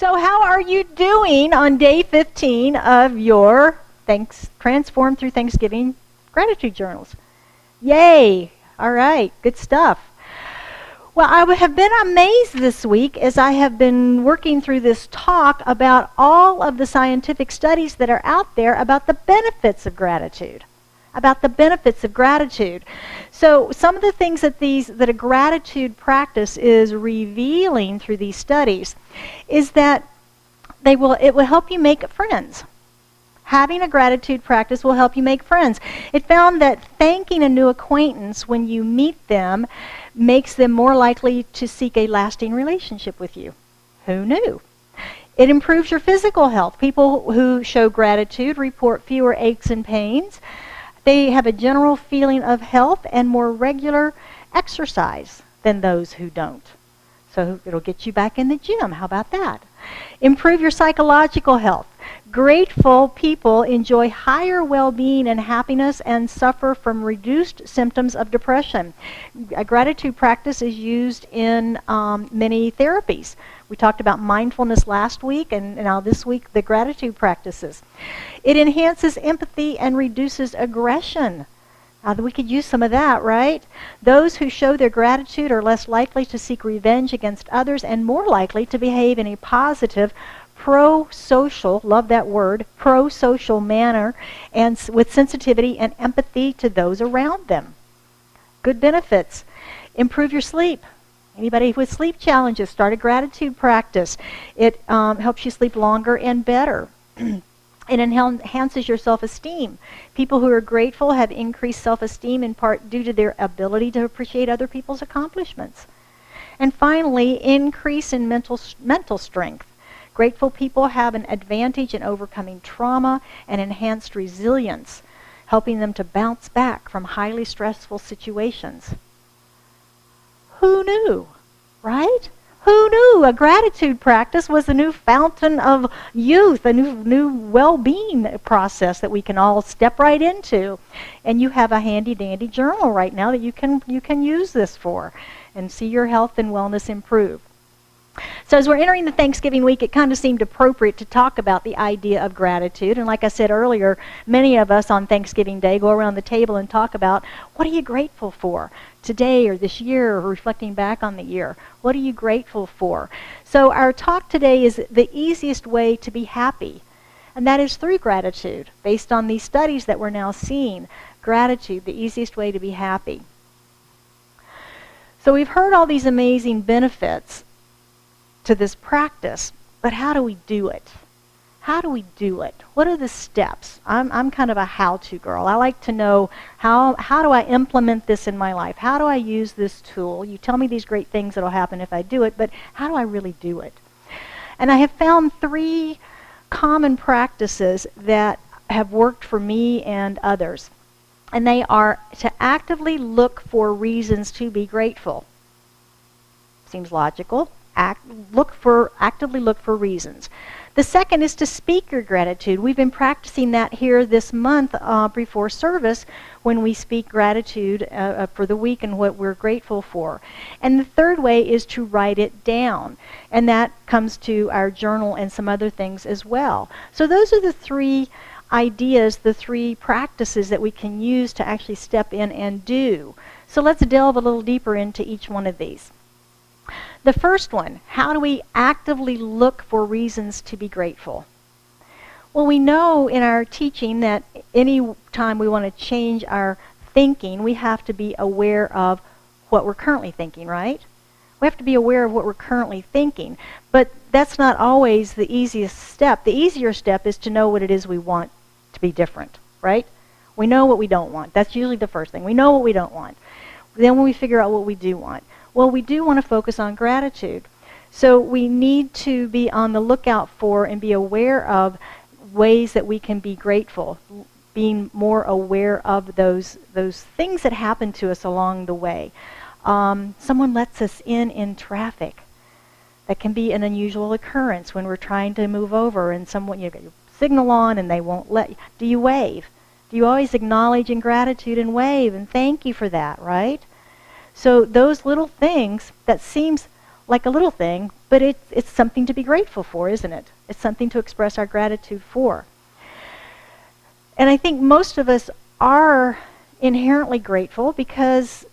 So how are you doing on day 15 of your Transform Through Thanksgiving gratitude journals? Yay! All right, good stuff. Well, I have been amazed this week as I have been working through this talk about all of the scientific studies that are out there about the benefits of gratitude. So some of the things that a gratitude practice is revealing through these studies is that it will help you make friends. Having a gratitude practice will help you make friends. It found that thanking a new acquaintance when you meet them makes them more likely to seek a lasting relationship with you. Who knew? It improves your physical health. People who show gratitude report fewer aches and pains. They have a general feeling of health and more regular exercise than those who don't. So it'll get you back in the gym. How about that? Improve your psychological health. Grateful people enjoy higher well-being and happiness and suffer from reduced symptoms of depression. A gratitude practice is used in many therapies. We talked about mindfulness last week, and now this week the gratitude practices. It enhances empathy and reduces aggression. We could use some of that, right? Those who show their gratitude are less likely to seek revenge against others and more likely to behave in a positive, pro-social, love that word, pro-social manner, and with sensitivity and empathy to those around them. Good benefits. Improve your sleep. Anybody with sleep challenges, start a gratitude practice. It helps you sleep longer and better. It enhances your self-esteem. People who are grateful have increased self-esteem in part due to their ability to appreciate other people's accomplishments. And finally, increase in mental strength. Grateful people have an advantage in overcoming trauma and enhanced resilience, helping them to bounce back from highly stressful situations. Who knew, right? Who knew a gratitude practice was a new fountain of youth, a new well-being process that we can all step right into? And you have a handy-dandy journal right now that you can use this for and see your health and wellness improve. So as we're entering the Thanksgiving week, it kind of seemed appropriate to talk about the idea of gratitude. And like I said earlier, many of us on Thanksgiving Day go around the table and talk about, what are you grateful for today or this year, or reflecting back on the year? What are you grateful for? So our talk today is the easiest way to be happy. And that is through gratitude. Based on these studies that we're now seeing, gratitude, the easiest way to be happy. So we've heard all these amazing benefits to this practice, but how do we do it? How do we do it? What are the steps? I'm kind of a how-to girl. I like to know how do I implement this in my life? How do I use this tool? You tell me these great things that will happen if I do it, but how do I really do it? And I have found 3 common practices that have worked for me and others. And they are to actively look for reasons to be grateful. Seems logical. Actively look for reasons. The second is to speak your gratitude. We've been practicing that here this month before service when we speak gratitude for the week and what we're grateful for. And the third way is to write it down. And that comes to our journal and some other things as well. So those are the 3 ideas, the 3 practices that we can use to actually step in and do. So let's delve a little deeper into each one of these. The first one, how do we actively look for reasons to be grateful? Well, we know in our teaching that any time we want to change our thinking, we have to be aware of what we're currently thinking, right? We have to be aware of what we're currently thinking. But that's not always the easiest step. The easier step is to know what it is we want to be different, right? We know what we don't want. That's usually the first thing. We know what we don't want. Then when we figure out what we do want. Well, we do want to focus on gratitude. So we need to be on the lookout for and be aware of ways that we can be grateful, being more aware of those things that happen to us along the way. Someone lets us in traffic. That can be an unusual occurrence when we're trying to move over and someone, you get your signal on and they won't let you. Do you wave? Do you always acknowledge in gratitude and wave and thank you for that, right? So those little things that seems like a little thing, But it's something to be grateful for, isn't it? It's something to express our gratitude for. And I think most of us are inherently grateful because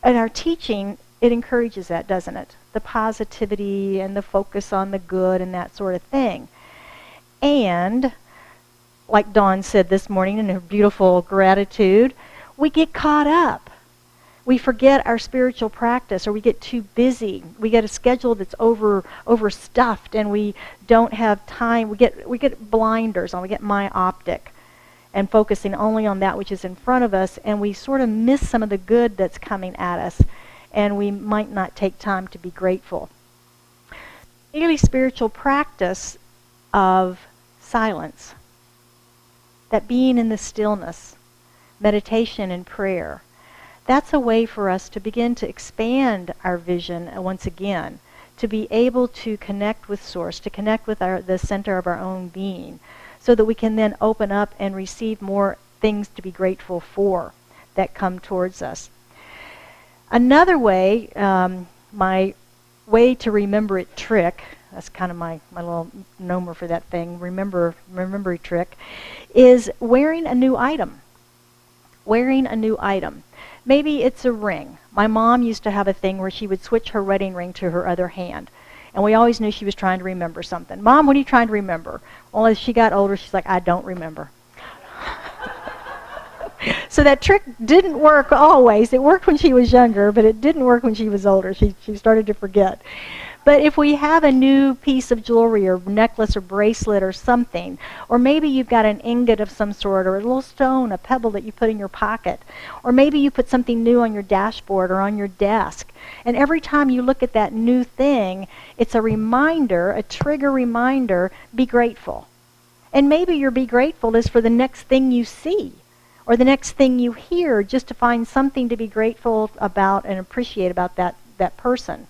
in our teaching, it encourages that, doesn't it? The positivity and the focus on the good and that sort of thing. And, like Dawn said this morning in her beautiful gratitude, we get caught up. We forget our spiritual practice, or we get too busy. We get a schedule that's overstuffed, and we don't have time. We get blinders on. We get myopic, and focusing only on that which is in front of us, and we sort of miss some of the good that's coming at us, and we might not take time to be grateful. Daily spiritual practice of silence, that being in the stillness, meditation and prayer, that's a way for us to begin to expand our vision once again, to be able to connect with Source, to connect with the center of our own being, so that we can then open up and receive more things to be grateful for that come towards us. Another way, my way to remember it trick, that's kind of my little nomer for that thing, remember trick, is wearing a new item. Wearing a new item. Maybe it's a ring. My mom used to have a thing where she would switch her wedding ring to her other hand. And we always knew she was trying to remember something. Mom, what are you trying to remember? Well, as she got older, she's like, I don't remember. So that trick didn't work always. It worked when she was younger, but it didn't work when she was older. She started to forget. But if we have a new piece of jewelry or necklace or bracelet or something, or maybe you've got an ingot of some sort or a little stone, a pebble that you put in your pocket, or maybe you put something new on your dashboard or on your desk, and every time you look at that new thing, it's a reminder, a trigger reminder, be grateful. And maybe your be grateful is for the next thing you see or the next thing you hear, just to find something to be grateful about and appreciate about that person.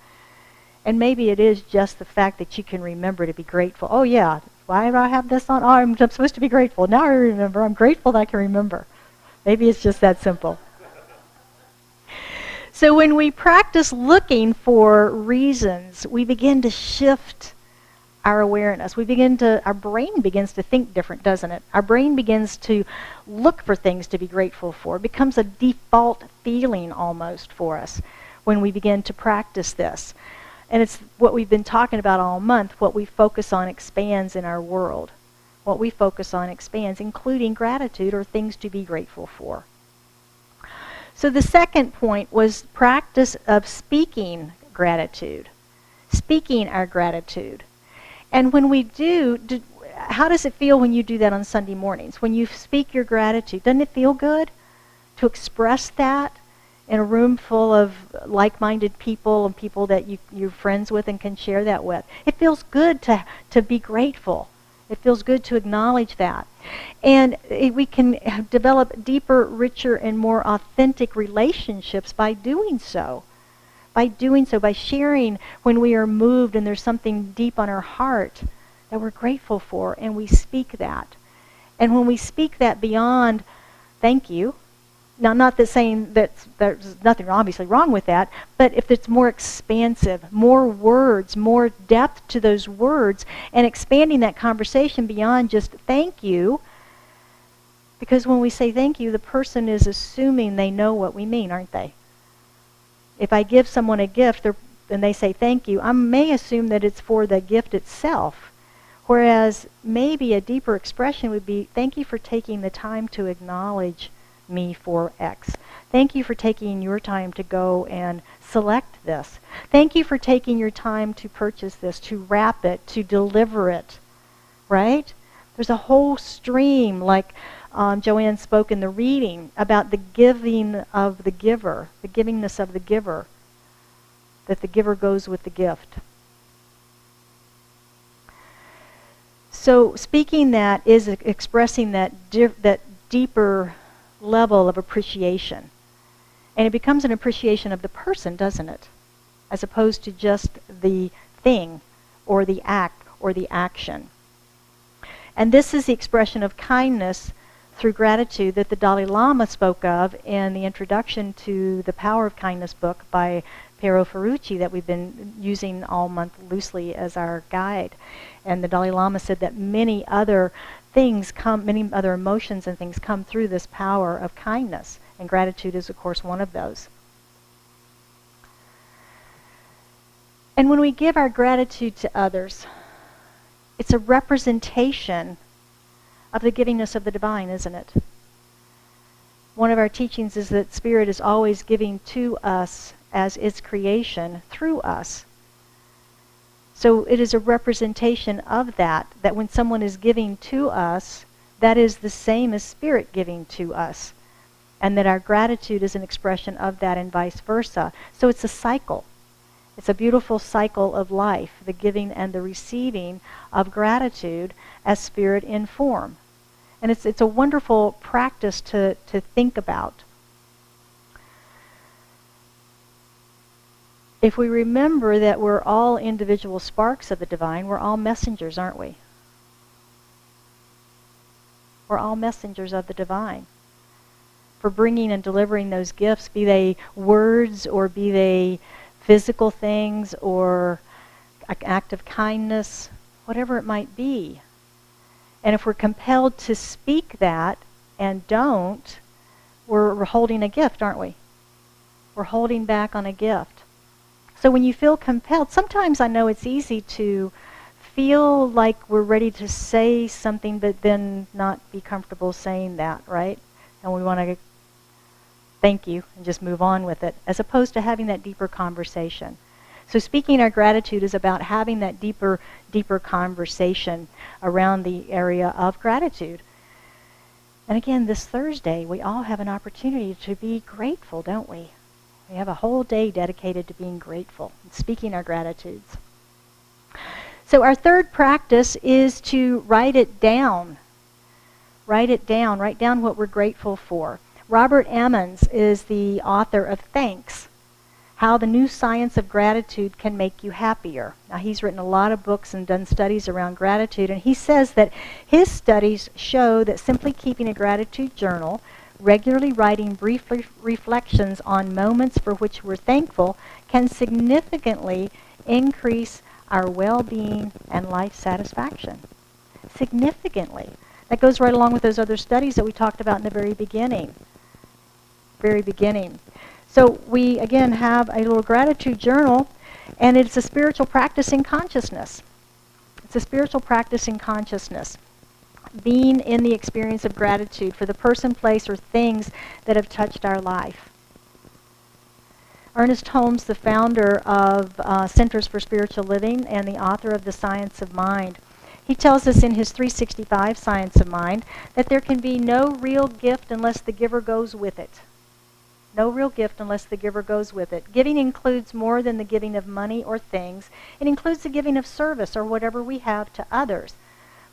And maybe it is just the fact that you can remember to be grateful. Oh yeah, why do I have this on? Oh, I'm supposed to be grateful. Now I remember. I'm grateful that I can remember. Maybe it's just that simple. So when we practice looking for reasons, we begin to shift our awareness. Our brain begins to think different, doesn't it? Our brain begins to look for things to be grateful for. It becomes a default feeling almost for us when we begin to practice this. And it's what we've been talking about all month. What we focus on expands in our world. What we focus on expands, including gratitude or things to be grateful for. So the second point was practice of speaking gratitude. Speaking our gratitude. And when we how does it feel when you do that on Sunday mornings? When you speak your gratitude, doesn't it feel good to express that in a room full of like-minded people and people that you're friends with and can share that with? It feels good to be grateful. It feels good to acknowledge that. And we can develop deeper, richer, and more authentic relationships by doing so. By sharing when we are moved and there's something deep on our heart that we're grateful for, and we speak that. And when we speak that beyond thank you, now not that saying that there's nothing obviously wrong with that, but if it's more expansive, more words, more depth to those words, and expanding that conversation beyond just thank you, because when we say thank you, the person is assuming they know what we mean, aren't they? If I give someone a gift and they say thank you, I may assume that it's for the gift itself. Whereas maybe a deeper expression would be, thank you for taking the time to acknowledge me for X. Thank you for taking your time to go and select this. Thank you for taking your time to purchase this, to wrap it, to deliver it. Right? There's a whole stream, like Joanne spoke in the reading, about the giving of the giver, the givingness of the giver, that the giver goes with the gift. So speaking that is expressing that deeper level of appreciation. And it becomes an appreciation of the person, doesn't it? As opposed to just the thing or the act or the action. And this is the expression of kindness through gratitude that the Dalai Lama spoke of in the introduction to the Power of Kindness book by Piero Ferrucci that we've been using all month loosely as our guide. And the Dalai Lama said that many other emotions and things come through this power of kindness. And gratitude is, of course, one of those. And when we give our gratitude to others, it's a representation of the givingness of the divine, isn't it? One of our teachings is that Spirit is always giving to us as its creation through us. So it is a representation of that when someone is giving to us, that is the same as Spirit giving to us. And that our gratitude is an expression of that and vice versa. So it's a cycle. It's a beautiful cycle of life, the giving and the receiving of gratitude as Spirit in form. And it's a wonderful practice to think about. If we remember that we're all individual sparks of the divine, we're all messengers, aren't we? We're all messengers of the divine for bringing and delivering those gifts, be they words or be they physical things or an act of kindness, whatever it might be. And if we're compelled to speak that and don't, we're holding a gift, aren't we? We're holding back on a gift. So when you feel compelled, sometimes I know it's easy to feel like we're ready to say something but then not be comfortable saying that, right? And we want to thank you and just move on with it, as opposed to having that deeper conversation. So speaking our gratitude is about having that deeper conversation around the area of gratitude. And again, this Thursday, we all have an opportunity to be grateful, don't we? We have a whole day dedicated to being grateful and speaking our gratitudes. So our third practice is to write it down. Write it down. Write down what we're grateful for. Robert Emmons is the author of Thanks, How the New Science of Gratitude Can Make You Happier. Now, he's written a lot of books and done studies around gratitude, and he says that his studies show that simply keeping a gratitude journal, regularly writing brief reflections on moments for which we're thankful, can significantly increase our well-being and life satisfaction. Significantly. That goes right along with those other studies that we talked about in the very beginning. So we, again, have a little gratitude journal, and it's a spiritual practice in consciousness. It's a spiritual practice in consciousness. Being in the experience of gratitude for the person, place, or things that have touched our life. Ernest Holmes, the founder of Centers for Spiritual Living and the author of The Science of Mind, he tells us in his 365 Science of Mind that there can be no real gift unless the giver goes with it. No real gift unless the giver goes with it. Giving includes more than the giving of money or things. It includes the giving of service or whatever we have to others.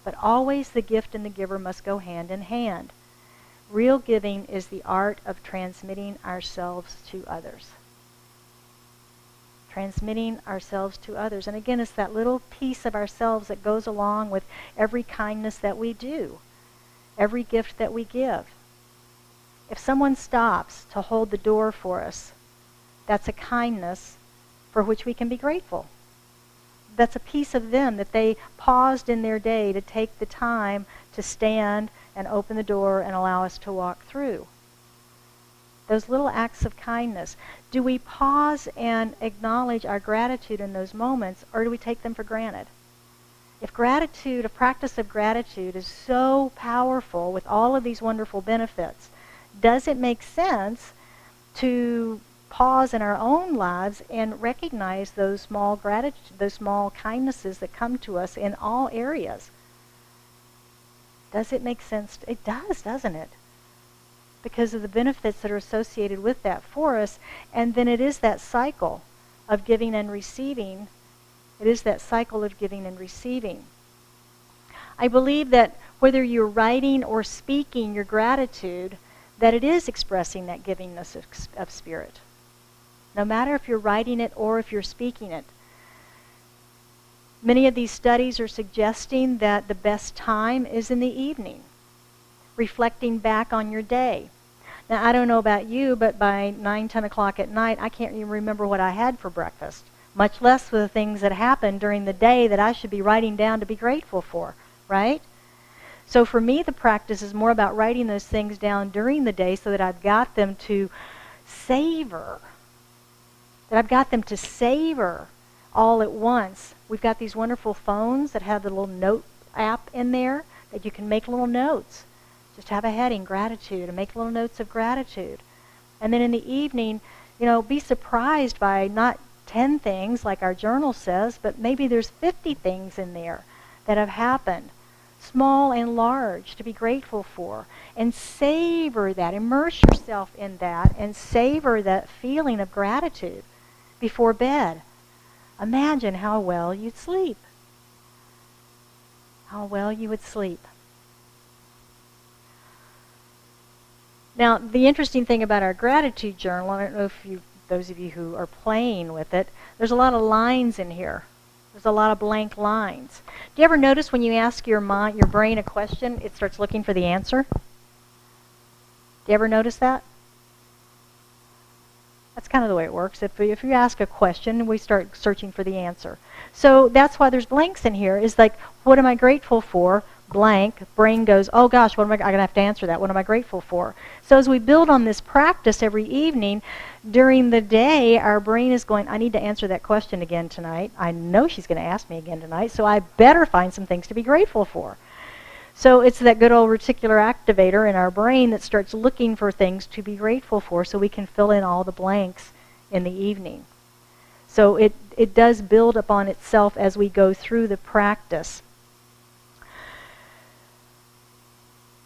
But always the gift and the giver must go hand in hand. Real giving is the art of transmitting ourselves to others. Transmitting ourselves to others. And again, it's that little piece of ourselves that goes along with every kindness that we do, every gift that we give. If someone stops to hold the door for us, that's a kindness for which we can be grateful. That's a piece of them that they paused in their day to take the time to stand and open the door and allow us to walk through. Those little acts of kindness. Do we pause and acknowledge our gratitude in those moments, or do we take them for granted? If gratitude, a practice of gratitude, is so powerful with all of these wonderful benefits, does it make sense to pause in our own lives and recognize those small those small kindnesses that come to us in all areas? Does it make sense? It does, doesn't it? Because of the benefits that are associated with that for us. And then it is that cycle of giving and receiving. It is that cycle of giving and receiving. I believe that whether you're writing or speaking your gratitude, that it is expressing that givingness of spirit. No matter if you're writing it or if you're speaking it. Many of these studies are suggesting that the best time is in the evening, reflecting back on your day. Now, I don't know about you, but by 9, 10 o'clock at night, I can't even remember what I had for breakfast, much less the things that happened during the day that I should be writing down to be grateful for, right? So for me, the practice is more about writing those things down during the day so that I've got them to savor, all at once. We've got these wonderful phones that have the little note app in there that you can make little notes. Just have a heading, gratitude, and make little notes of gratitude. And then in the evening, be surprised by not 10 things like our journal says, but maybe there's 50 things in there that have happened, small and large, to be grateful for. And savor that, immerse yourself in that, and savor that feeling of gratitude before bed. Imagine how well you'd sleep. How well you would sleep. Now, the interesting thing about our gratitude journal, I don't know if those of you who are playing with it, there's a lot of lines in here. There's a lot of blank lines. Do you ever notice when you ask your brain a question, it starts looking for the answer? Do you ever notice that? That's kind of the way it works. If you ask a question, we start searching for the answer. So that's why there's blanks in here. Is like, what am I grateful for? Blank. Brain goes, oh gosh, I'm going to have to answer that. What am I grateful for? So as we build on this practice every evening, during the day, our brain is going, I need to answer that question again tonight. I know she's going to ask me again tonight, so I better find some things to be grateful for. So it's that good old reticular activator in our brain that starts looking for things to be grateful for so we can fill in all the blanks in the evening. So it does build upon itself as we go through the practice.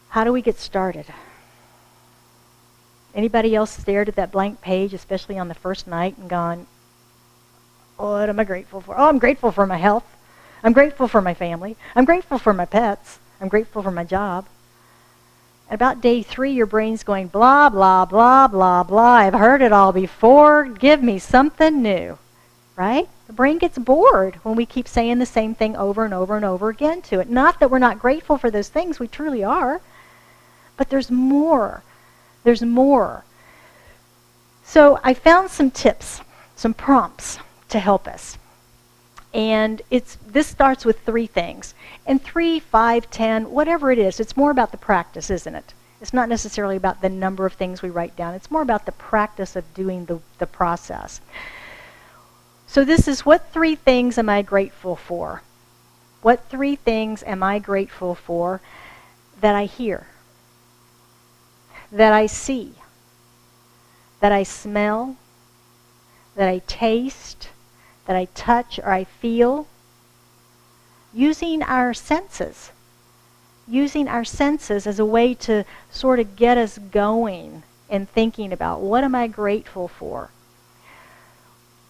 How do we get started? Anybody else stared at that blank page, especially on the first night, and gone, what am I grateful for? Oh, I'm grateful for my health. I'm grateful for my family. I'm grateful for my pets. I'm grateful for my job. At about day 3, your brain's going, blah, blah, blah, blah, blah. I've heard it all before. Give me something new. Right? The brain gets bored when we keep saying the same thing over and over and over again to it. Not that we're not grateful for those things. We truly are. But there's more. There's more. So I found some tips, some prompts to help us. And this starts with 3 things. And 3, 5, 10, whatever it is, it's more about the practice, isn't it? It's not necessarily about the number of things we write down. It's more about the practice of doing the process. So this is, what 3 things am I grateful for? What 3 things am I grateful for that I hear, that I see, that I smell, that I taste, that I touch or I feel? Using our senses. Using our senses as a way to sort of get us going and thinking about, what am I grateful for?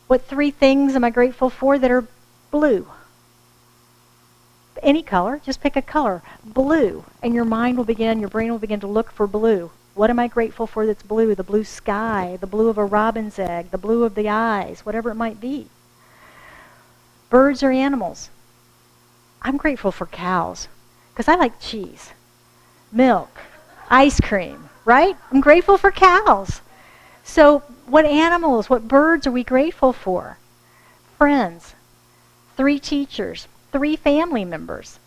What 3 things am I grateful for that are blue? Any color, just pick a color. Blue. And your brain will begin to look for blue. What am I grateful for that's blue? The blue sky, the blue of a robin's egg, the blue of the eyes, whatever it might be. Birds or animals. I'm grateful for cows because I like cheese, milk, ice cream, right? I'm grateful for cows. So what animals, what birds are we grateful for? Friends, 3 teachers, 3 family members,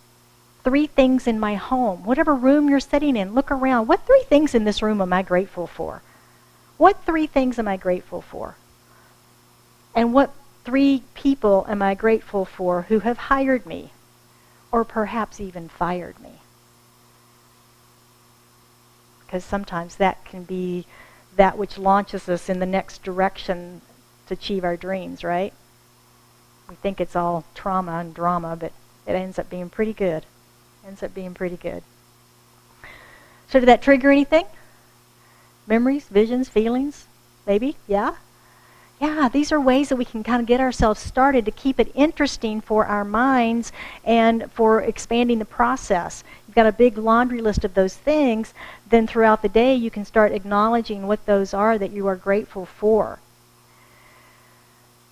3 things in my home. Whatever room you're sitting in, look around. What 3 things in this room am I grateful for? What 3 things am I grateful for? And what 3 people am I grateful for who have hired me or perhaps even fired me? Because sometimes that can be that which launches us in the next direction to achieve our dreams, right? We think it's all trauma and drama, but it ends up being pretty good. So did that trigger anything? Memories, visions, feelings? Maybe? Yeah? Yeah, these are ways that we can kind of get ourselves started to keep it interesting for our minds and for expanding the process. You've got a big laundry list of those things. Then throughout the day, you can start acknowledging what those are that you are grateful for.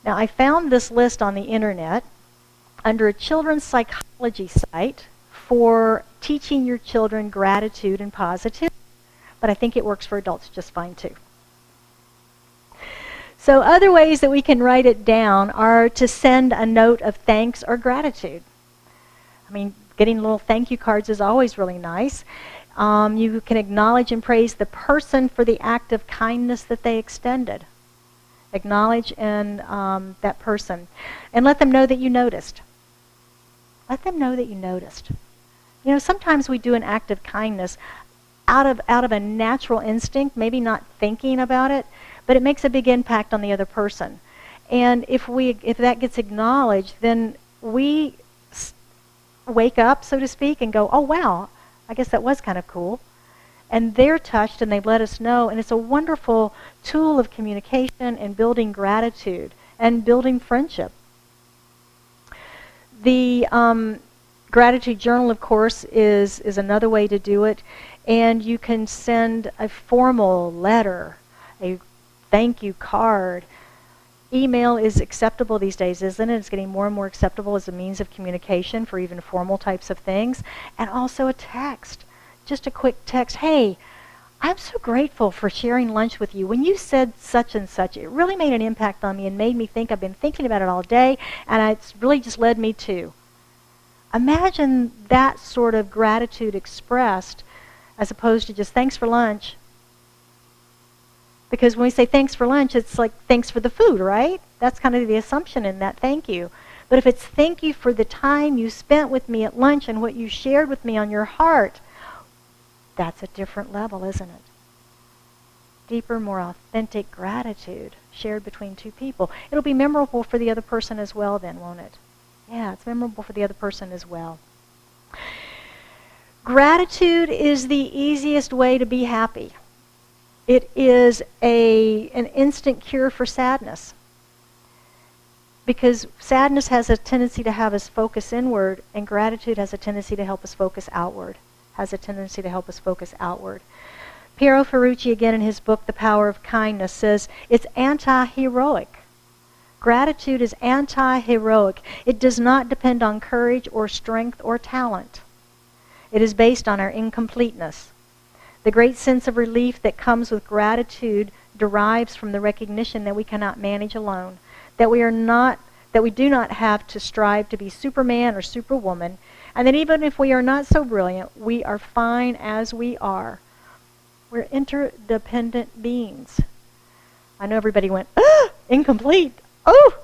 Now, I found this list on the internet under a children's psychology site for teaching your children gratitude and positivity. but I think it works for adults just fine too. So other ways that we can write it down are to send a note of thanks or gratitude. I mean, getting little thank you cards is always really nice. You can acknowledge and praise the person for the act of kindness that they extended. Acknowledge and that person. And let them know that you noticed. Let them know that you noticed. You know, sometimes we do an act of kindness out of a natural instinct, maybe not thinking about it, but it makes a big impact on the other person. And if that gets acknowledged, then we wake up, so to speak, and go, oh, wow, I guess that was kind of cool. And they're touched, and they've let us know. And it's a wonderful tool of communication and building gratitude and building friendship. The gratitude journal, of course, is another way to do it. And you can send a formal letter, a thank you card. Email is acceptable these days, isn't it? It's getting more and more acceptable as a means of communication for even formal types of things. And also a text. Just a quick text. Hey, I'm so grateful for sharing lunch with you. When you said such and such, it really made an impact on me and made me think. I've been thinking about it all day, and it's really just led me to. Imagine that sort of gratitude expressed as opposed to just thanks for lunch. Because when we say thanks for lunch, it's like thanks for the food, right? That's kind of the assumption in that thank you. But if it's thank you for the time you spent with me at lunch and what you shared with me on your heart, that's a different level, isn't it? Deeper, more authentic gratitude shared between two people. It'll be memorable for the other person as well then, won't it? Yeah, it's memorable for the other person as well. Gratitude is the easiest way to be happy. It is an instant cure for sadness. Because sadness has a tendency to have us focus inward, and gratitude has a tendency to help us focus outward. Piero Ferrucci, again in his book, The Power of Kindness, says it's anti-heroic. Gratitude is anti-heroic. It does not depend on courage or strength or talent. It is based on our incompleteness. The great sense of relief that comes with gratitude derives from the recognition that we cannot manage alone, that we do not have to strive to be Superman or Superwoman, and that even if we are not so brilliant, we are fine as we are. We're interdependent beings. I know everybody went, incomplete. Oh!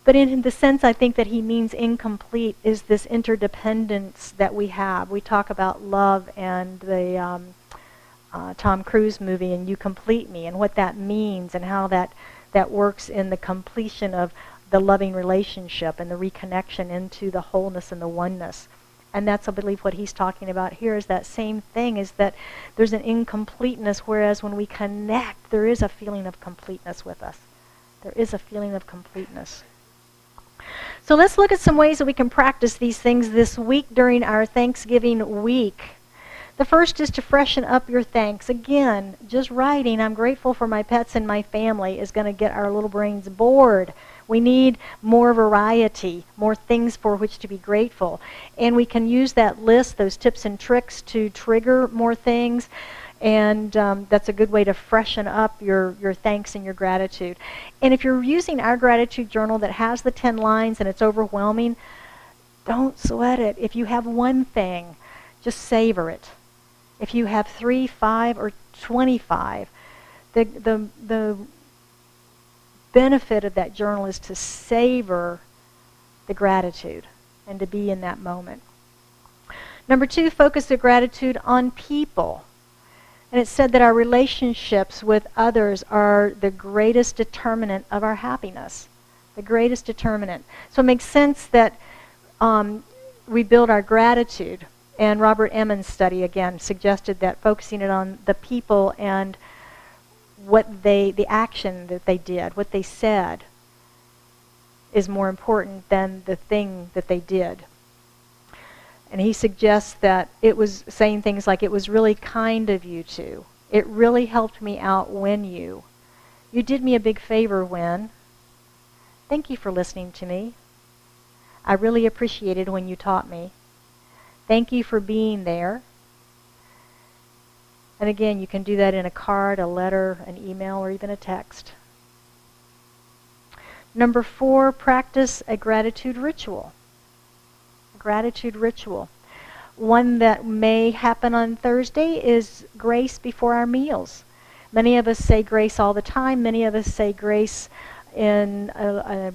But in the sense I think that he means incomplete is this interdependence that we have. We talk about love and the Tom Cruise movie and You Complete Me and what that means and how that works in the completion of the loving relationship and the reconnection into the wholeness and the oneness. And that's, I believe, what he's talking about here is that same thing, is that there's an incompleteness, whereas when we connect, there is a feeling of completeness with us. There is a feeling of completeness. So let's look at some ways that we can practice these things this week during our Thanksgiving week. The first is to freshen up your thanks. Again, just writing, I'm grateful for my pets and my family, is going to get our little brains bored. We need more variety, more things for which to be grateful. And we can use that list, those tips and tricks, to trigger more things. And that's a good way to freshen up your thanks and your gratitude. And if you're using our gratitude journal that has the 10 lines and it's overwhelming, don't sweat it. If you have one thing, just savor it. If you have 3, 5, or 25, the benefit of that journal is to savor the gratitude and to be in that moment. Number 2, focus the gratitude on people. And it's said that our relationships with others are the greatest determinant of our happiness. The greatest determinant. So it makes sense that we build our gratitude. And Robert Emmons' study, again, suggested that focusing it on the people and the action that they did, what they said, is more important than the thing that they did. And he suggests that it was saying things like, it was really kind of you to. It really helped me out when you. You did me a big favor when. Thank you for listening to me. I really appreciated when you taught me. Thank you for being there. And again, you can do that in a card, a letter, an email, or even a text. Number 4, practice a gratitude ritual. A gratitude ritual. One that may happen on Thursday is grace before our meals. Many of us say grace all the time. Many of us say grace in a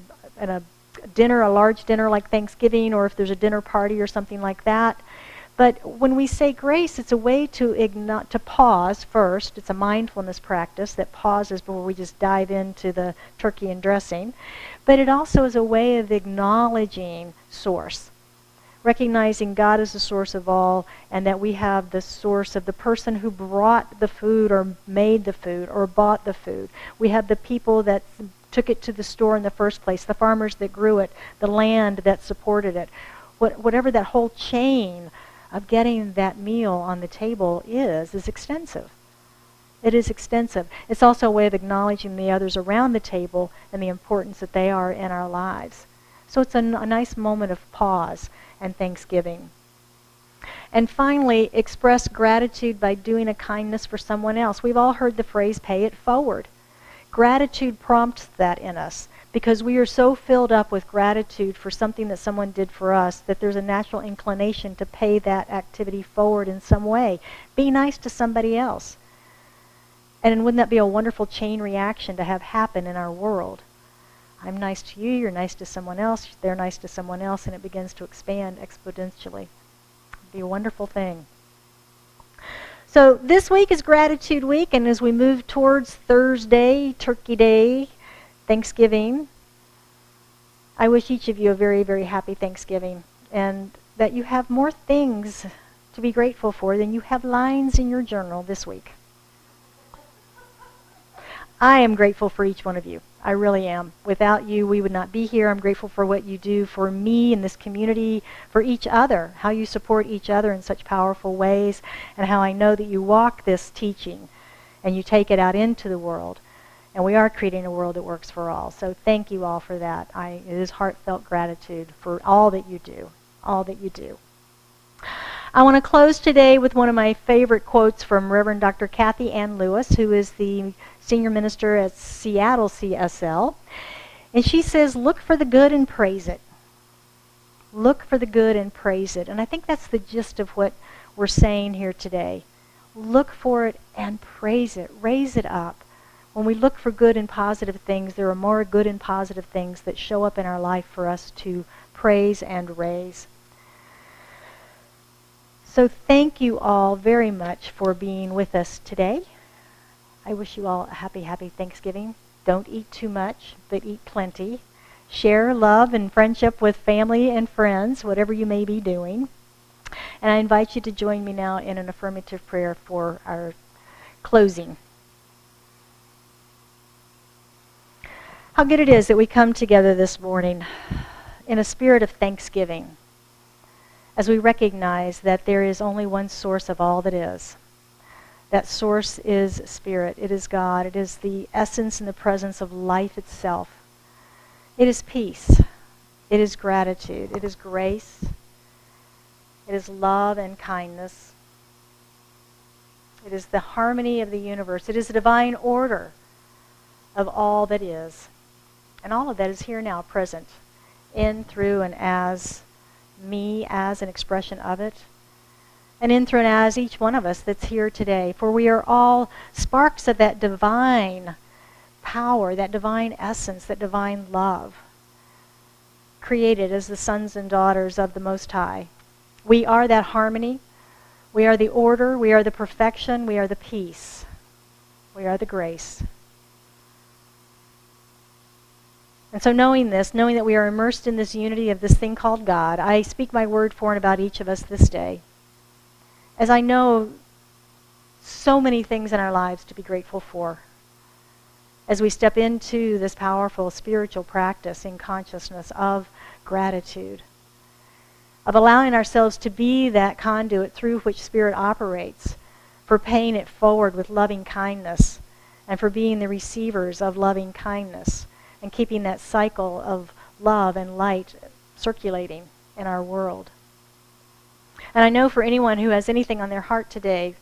dinner, a large dinner like Thanksgiving, or if there's a dinner party or something like that. But when we say grace, it's a way to pause first. It's a mindfulness practice that pauses before we just dive into the turkey and dressing. But it also is a way of acknowledging Source, recognizing God as the source of all, and that we have the source of the person who brought the food or made the food or bought the food. We have the people that took it to the store in the first place, the farmers that grew it, the land that supported it. Whatever that whole chain of getting that meal on the table is extensive. It is extensive. It's also a way of acknowledging the others around the table and the importance that they are in our lives. So it's a nice moment of pause and thanksgiving. And finally, express gratitude by doing a kindness for someone else. We've all heard the phrase, pay it forward. Gratitude prompts that in us because we are so filled up with gratitude for something that someone did for us that there's a natural inclination to pay that activity forward in some way. Be nice to somebody else. And wouldn't that be a wonderful chain reaction to have happen in our world? I'm nice to you, you're nice to someone else, they're nice to someone else, and it begins to expand exponentially. It'd be a wonderful thing. So this week is Gratitude Week, and as we move towards Thursday, Turkey Day, Thanksgiving, I wish each of you a very, very happy Thanksgiving, and that you have more things to be grateful for than you have lines in your journal this week. I am grateful for each one of you. I really am. Without you, we would not be here. I'm grateful for what you do for me in this community, for each other, how you support each other in such powerful ways, and how I know that you walk this teaching and you take it out into the world. And we are creating a world that works for all. So thank you all for that. It is heartfelt gratitude for all that you do, all that you do. I want to close today with one of my favorite quotes from Reverend Dr. Kathy Ann Lewis, who is the senior minister at Seattle CSL. And she says, look for the good and praise it. Look for the good and praise it. And I think that's the gist of what we're saying here today. Look for it and praise it. Raise it up. When we look for good and positive things, there are more good and positive things that show up in our life for us to praise and raise. So thank you all very much for being with us today. I wish you all a happy, happy Thanksgiving. Don't eat too much, but eat plenty. Share love and friendship with family and friends, whatever you may be doing. And I invite you to join me now in an affirmative prayer for our closing. How good it is that we come together this morning in a spirit of thanksgiving, as we recognize that there is only one source of all that is. That source is Spirit. It is God. It is the essence and the presence of life itself. It is peace. It is gratitude. It is grace. It is love and kindness. It is the harmony of the universe. It is the divine order of all that is. And all of that is here now, present, in, through, and as me, as an expression of it, and in, through, and as each one of us that's here today. For we are all sparks of that divine power, that divine essence, that divine love, created as the sons and daughters of the Most High. We are that harmony. We are the order. We are the perfection. We are the peace. We are the grace. And so knowing this, knowing that we are immersed in this unity of this thing called God, I speak my word for and about each of us this day. As I know so many things in our lives to be grateful for, as we step into this powerful spiritual practice in consciousness of gratitude, of allowing ourselves to be that conduit through which Spirit operates, for paying it forward with loving kindness, and for being the receivers of loving kindness, and keeping that cycle of love and light circulating in our world. And I know for anyone who has anything on their heart today,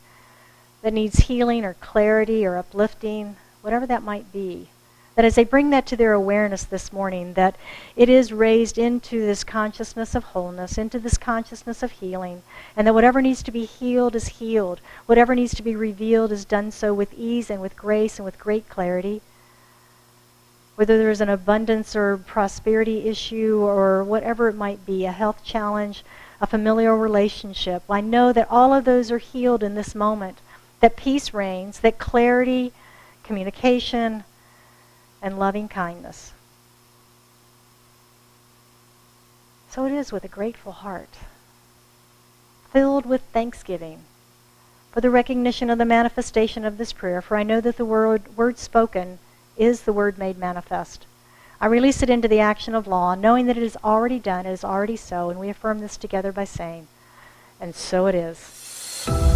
that needs healing or clarity or uplifting, whatever that might be, that as they bring that to their awareness this morning, that it is raised into this consciousness of wholeness, into this consciousness of healing, and that whatever needs to be healed is healed. Whatever needs to be revealed is done so with ease and with grace and with great clarity. Whether there's an abundance or prosperity issue or whatever it might be, a health challenge, a familial relationship, I know that all of those are healed in this moment, that peace reigns, that clarity, communication, and loving kindness. So it is with a grateful heart, filled with thanksgiving for the recognition of the manifestation of this prayer, for I know that the word spoken is the word made manifest. I release it into the action of law, knowing that it is already done, it is already so, and we affirm this together by saying, and so it is.